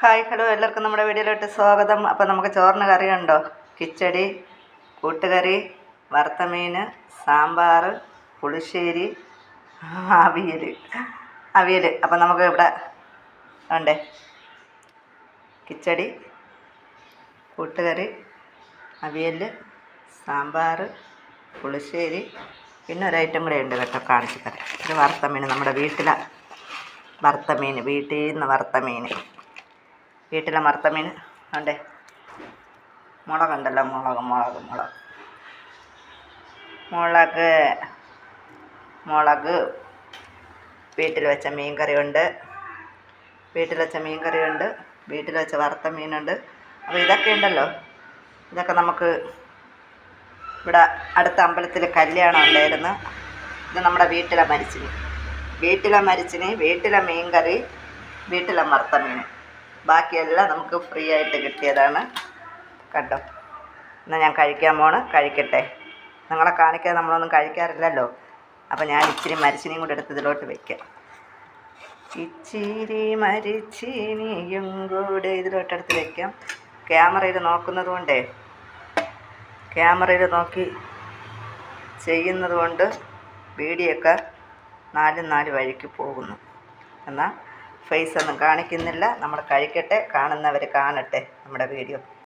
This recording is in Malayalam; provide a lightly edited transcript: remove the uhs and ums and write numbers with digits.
ഹായ് ഹലോ എല്ലാവർക്കും നമ്മുടെ വീഡിയോയിലോട്ട് സ്വാഗതം. അപ്പോൾ നമുക്ക് ചോറിന് കറിയുണ്ടോ? കിച്ചടി, കൂട്ടുകറി, വറുത്ത മീൻ, സാമ്പാർ, പുളിശ്ശേരി, അവിയൽ. അപ്പോൾ നമുക്ക് ഇവിടെ ഉണ്ടേ കിച്ചടി, കൂട്ടുകറി, അവിയൽ, സാമ്പാർ, പുളിശ്ശേരി, പിന്നെ ഒരു ഐറ്റം കൂടെ ഉണ്ട് കേട്ടോ, കാണിച്ചു തരാം. ഇത് വറുത്ത മീൻ, നമ്മുടെ വീട്ടിലെ വറുത്ത മീൻ, വീട്ടിൽ നിന്ന് വറുത്ത മീൻ, വീട്ടിലെ വറുത്ത മീൻ ഉണ്ടേ. മുളകുണ്ടല്ലോ, മുളക് വീട്ടിൽ വെച്ച മീൻ കറിയുണ്ട്, വീട്ടിൽ വെച്ച വറുത്ത മീനുണ്ട്. അപ്പോൾ ഇതൊക്കെ ഉണ്ടല്ലോ, ഇതൊക്കെ നമുക്ക് ഇവിടെ അടുത്ത അമ്പലത്തിൽ കല്യാണം ഉണ്ടായിരുന്നു. ഇത് നമ്മുടെ വീട്ടിലെ മരിച്ചിനി, വീട്ടിലെ മീൻ കറി, വീട്ടിലെ വറുത്ത മീൻ, ബാക്കിയെല്ലാം നമുക്ക് ഫ്രീ ആയിട്ട് കിട്ടിയതാണ് കേട്ടോ. എന്നാൽ ഞാൻ കഴിക്കാൻ കഴിക്കട്ടെ. നിങ്ങളെ കാണിക്കാതെ നമ്മളൊന്നും കഴിക്കാറില്ലല്ലോ. അപ്പോൾ ഞാൻ ഇച്ചിരി മരിച്ചിനിയും കൂടെ എടുത്ത് ഇതിലോട്ട് വയ്ക്കാം. ഇച്ചിരി മരിച്ചിനിയും കൂടെ ഇതിലോട്ടെടുത്ത് വയ്ക്കാം. ക്യാമറയിൽ നോക്കുന്നത് കൊണ്ടേ, ക്യാമറയിൽ നോക്കി ചെയ്യുന്നത് കൊണ്ട് വീഡിയോയൊക്കെ നാല് വഴിക്ക് പോകുന്നു. എന്നാൽ ഫേസ് ഒന്നും കാണിക്കുന്നില്ല. നമ്മൾ കഴിക്കട്ടെ, കാണുന്നവർ കാണട്ടെ നമ്മുടെ വീഡിയോ.